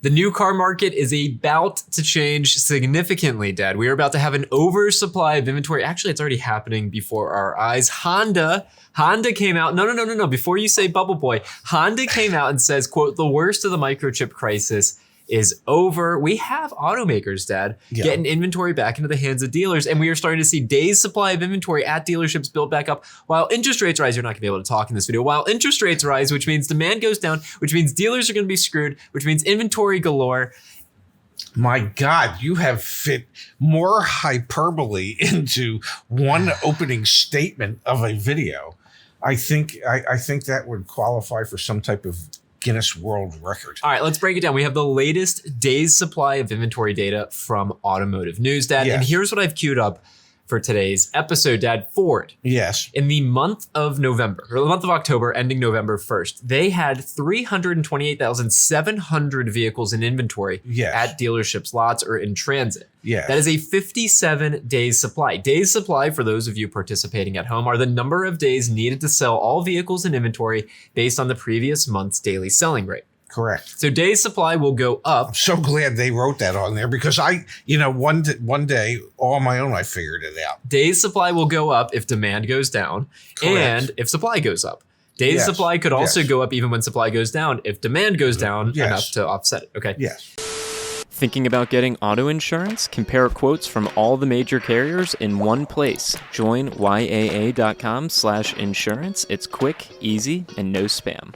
The new car market is about to change significantly, Dad. We are about to have an oversupply of inventory. Actually, it's already happening before our eyes. Honda came out. No. Before you say Bubble Boy, Honda came out and says, quote, the worst of the microchip crisis is over. We have automakers, Dad, getting inventory back into the hands of dealers, and we are starting to see days supply of inventory at dealerships build back up. While interest rates rise, you're not gonna be able to talk in this video. While interest rates rise, which means demand goes down, which means dealers are gonna be screwed, which means inventory galore. My God, you have fit more hyperbole into one opening statement of a video. I think that would qualify for some type of Guinness World Record. All right, let's break it down. We have the latest days supply of inventory data from Automotive News, Dad. Yes. And here's what I've queued up for today's episode, Dad. Ford. Yes. In the month of November, or the month of October, ending November 1st, they had 328,700 vehicles in inventory at dealerships' lots or in transit. Yeah. That is a 57 days supply. Days supply, for those of you participating at home, are the number of days needed to sell all vehicles in inventory based on the previous month's daily selling rate. Correct. So days supply will go up. I'm so glad they wrote that on there because one day all on my own, I figured it out. Days supply will go up if demand goes down. Correct. And if supply goes up. Days supply could also go up even when supply goes down if demand goes down enough to offset it. Okay. Yes. Thinking about getting auto insurance? Compare quotes from all the major carriers in one place. Join YAA.com/insurance. It's quick, easy, and no spam.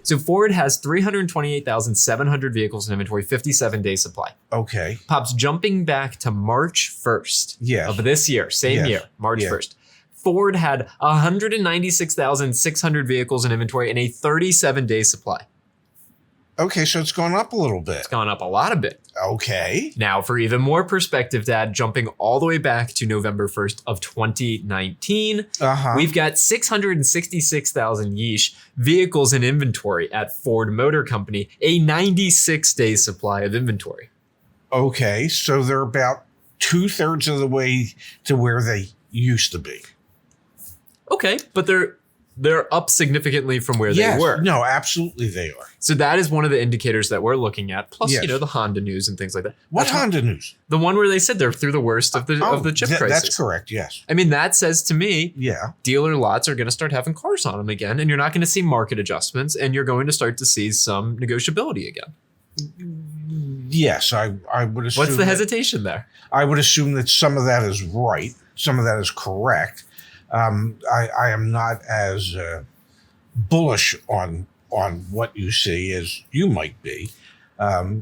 So Ford has 328,700 vehicles in inventory, 57 day supply. Okay. Pops jumping back to March 1st of this year, same year, March 1st. Ford had 196,600 vehicles in inventory and a 37 day supply. Okay, so it's gone up a little bit. It's gone up a lot of bit. Okay. Now, for even more perspective, Dad, jumping all the way back to November 1st of 2019, we've got 666,000 vehicles in inventory at Ford Motor Company, a 96-day supply of inventory. Okay, so they're about 2/3 of the way to where they used to be. Okay, but they're up significantly from where they were. No, absolutely they are. So that is one of the indicators that we're looking at. Plus, the Honda news and things like that. What Honda news? The one where they said they're through the worst of the chip crisis. That's correct, yes. I mean, that says to me, dealer lots are going to start having cars on them again, and you're not going to see market adjustments, and you're going to start to see some negotiability again. Yes, I would assume. What's the hesitation there? I would assume that some of that is right. Some of that is correct. I am not as bullish on what you see as you might be,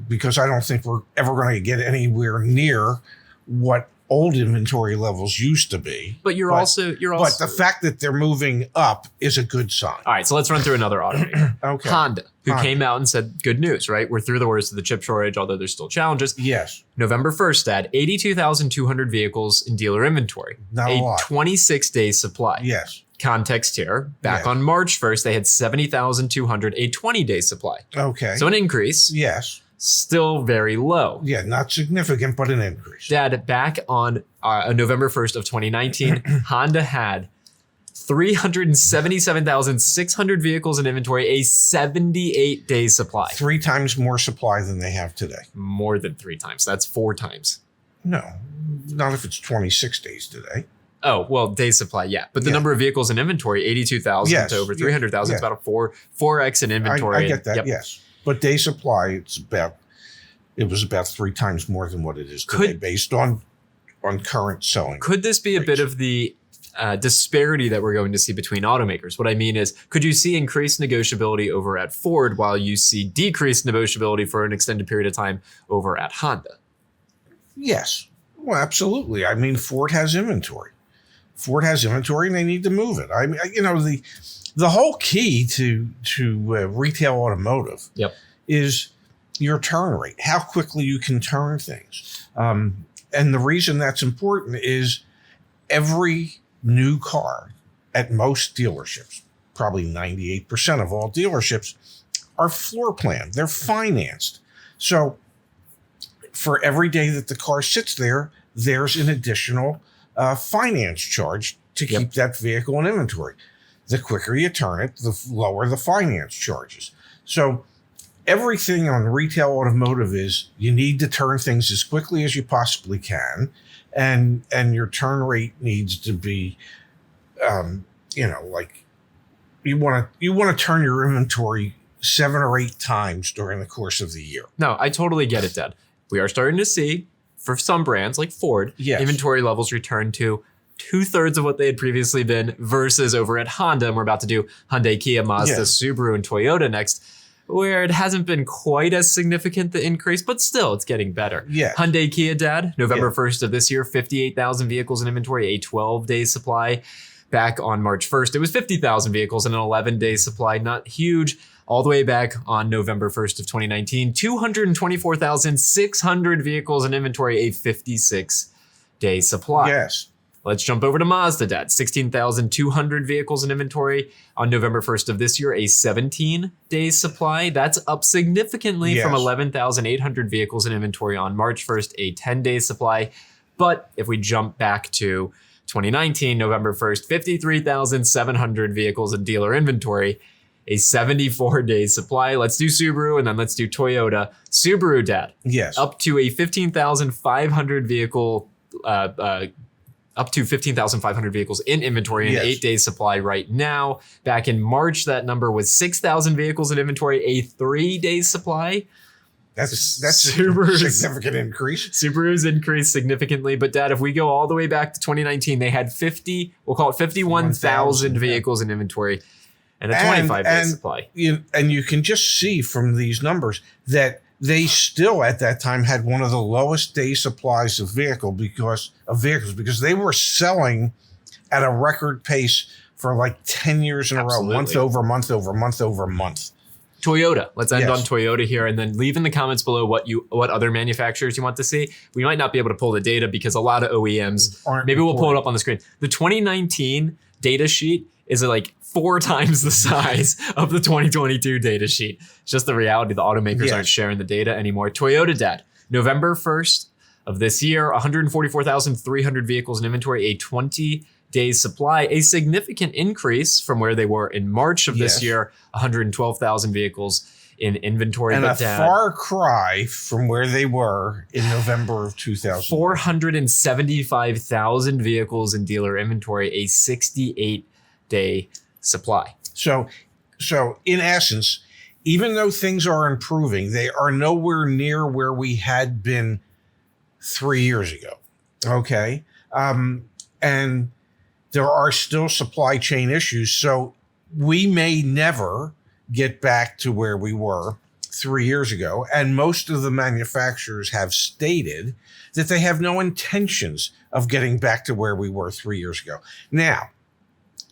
because I don't think we're ever going to get anywhere near what old inventory levels used to be. But you're also. But the fact that they're moving up is a good sign. All right, so let's run through another automaker. Okay. Honda came out and said, good news, right? We're through the worst of the chip shortage, although there's still challenges. Yes. November 1st, Dad, 82,200 vehicles in dealer inventory. Not a lot. 26-day supply. Yes. Context here, back on March 1st, they had 70,200, a 20-day supply. Okay. So an increase. Yes. Still very low. Yeah, not significant, but an increase. Dad, back on November 1st of 2019, Honda had 377,600 vehicles in inventory, a 78-day supply. 3 times more supply than they have today. More than 3 times. That's 4 times. No, not if it's 26 days today. Oh, well, day supply, yeah. But the number of vehicles in inventory, 82,000 to over 300,000, it's about a 4x in inventory. I get that, yes. But day supply, it was about 3 times more than what it is today, based on current selling. Could this be a bit of the disparity that we're going to see between automakers? What I mean is, could you see increased negotiability over at Ford while you see decreased negotiability for an extended period of time over at Honda? Yes. Well, absolutely. I mean, Ford has inventory. Ford has inventory and they need to move it. I mean, the whole key to retail automotive is your turn rate, how quickly you can turn things. And the reason that's important is every new car at most dealerships, probably 98% of all dealerships, are floor planned. They're financed. So for every day that the car sits there, there's an additional finance charge to keep that vehicle in inventory. The quicker you turn it, the lower the finance charges. So everything on retail automotive is you need to turn things as quickly as you possibly can, and your turn rate needs to be, like you want to turn your inventory 7 or 8 times during the course of the year. No, I totally get it, Dad. We are starting to see, for some brands like Ford, Yes. inventory levels return to 2/3 of what they had previously been versus over at Honda. And we're about to do Hyundai, Kia, Mazda, Yes. Subaru, and Toyota next, where it hasn't been quite as significant, the increase, but still it's getting better. Yes. Hyundai, Kia, Dad, November Yeah. 1st of this year, 58,000 vehicles in inventory, a 12-day supply. Back on March 1st, it was 50,000 vehicles and an 11-day supply, not huge. All the way back on November 1st of 2019, 224,600 vehicles in inventory, a 56-day supply. Yes. Let's jump over to Mazda, Dad. 16,200 vehicles in inventory on November 1st of this year, a 17-day supply. That's up significantly from Yes. 11,800 vehicles in inventory on March 1st, a 10-day supply. But if we jump back to 2019, November 1st, 53,700 vehicles in dealer inventory, a 74-day supply. Let's do Subaru and then let's do Toyota. Subaru, Dad, Yes. up to a 15,500 vehicle, up to 15,500 vehicles in inventory, an Yes. 8-day supply right now. Back in March, that number was 6,000 vehicles in inventory, a 3-day supply. That's a Subaru's- significant increase. Subaru's increased significantly, but Dad, if we go all the way back to 2019, they had 51,000 yeah. vehicles in inventory and a And- 25-day and supply. And you can just see from these numbers that they still at that time had one of the lowest day supplies of vehicles because they were selling at a record pace for like 10 years in a row, Absolutely. month over month over month over month. Toyota. Let's end Yes. on Toyota here, and then leave in the comments below what other manufacturers you want to see. We might not be able to pull the data because a lot of OEMs. Aren't Maybe we'll pull it reporting. up on the screen. The 2019 data sheet is like 4 times the size of the 2022 data sheet. It's just the reality. The automakers Yes. aren't sharing the data anymore. Toyota, Dad, November 1st of this year, 144,300 vehicles in inventory, a 20-day supply, a significant increase from where they were in March of this Yes. year, 112,000 vehicles in inventory. And a But Dad, far cry from where they were in November of 2000. 475,000 vehicles in dealer inventory, a 68-day supply. So in essence, even though things are improving, they are nowhere near where we had been 3 years ago. Okay. And there are still supply chain issues. So we may never get back to where we were 3 years ago. And most of the manufacturers have stated that they have no intentions of getting back to where we were 3 years ago. Now,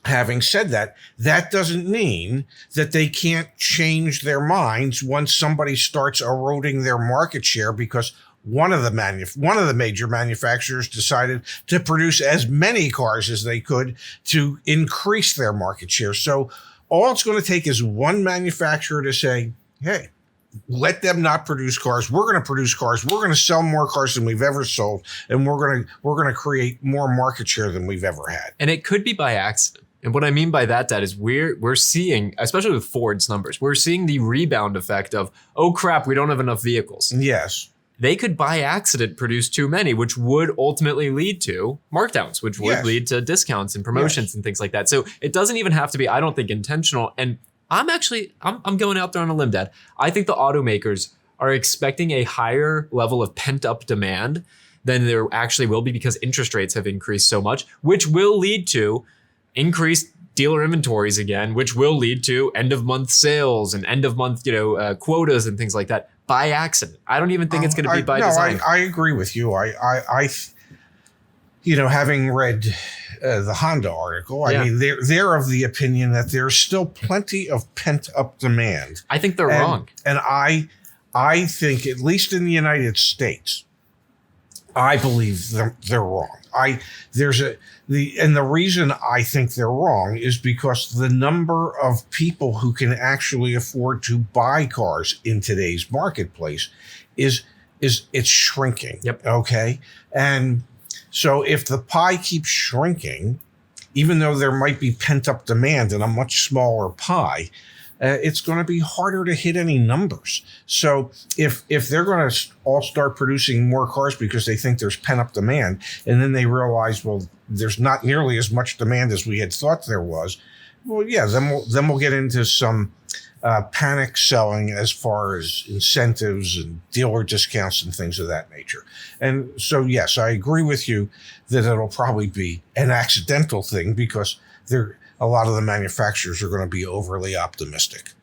having said that, that doesn't mean that they can't change their minds once somebody starts eroding their market share because one of the major manufacturers decided to produce as many cars as they could to increase their market share. So all it's going to take is one manufacturer to say, hey, let them not produce cars. We're going to produce cars. We're going to sell more cars than we've ever sold. And we're going to create more market share than we've ever had. And it could be by accident. And what I mean by that, Dad, is we're seeing, especially with Ford's numbers, we're seeing the rebound effect of, oh crap, we don't have enough vehicles. Yes. They could by accident produce too many, which would ultimately lead to markdowns, which would Yes. lead to discounts and promotions and things like that. So it doesn't even have to be, I don't think, intentional. And I'm going out there on a limb, Dad. I think the automakers are expecting a higher level of pent-up demand than there actually will be because interest rates have increased so much, which will lead to increased dealer inventories again, which will lead to end of month sales and end of month, quotas and things like that by accident. I don't even think it's going to be by design. I agree with you. I having read the Honda article, Yeah. I mean, they're of the opinion that there's still plenty of pent up demand. I think they're wrong. And I think, at least in the United States, I believe they're wrong. The reason I think they're wrong is because the number of people who can actually afford to buy cars in today's marketplace is it's shrinking. Yep. Okay. And so if the pie keeps shrinking, even though there might be pent up demand in a much smaller pie, it's going to be harder to hit any numbers. So if they're going to all start producing more cars because they think there's pent-up demand, and then they realize, well, there's not nearly as much demand as we had thought there was, well, yeah, then we'll get into some panic selling as far as incentives and dealer discounts and things of that nature. And so, yes, I agree with you that it'll probably be an accidental thing because a lot of the manufacturers are going to be overly optimistic.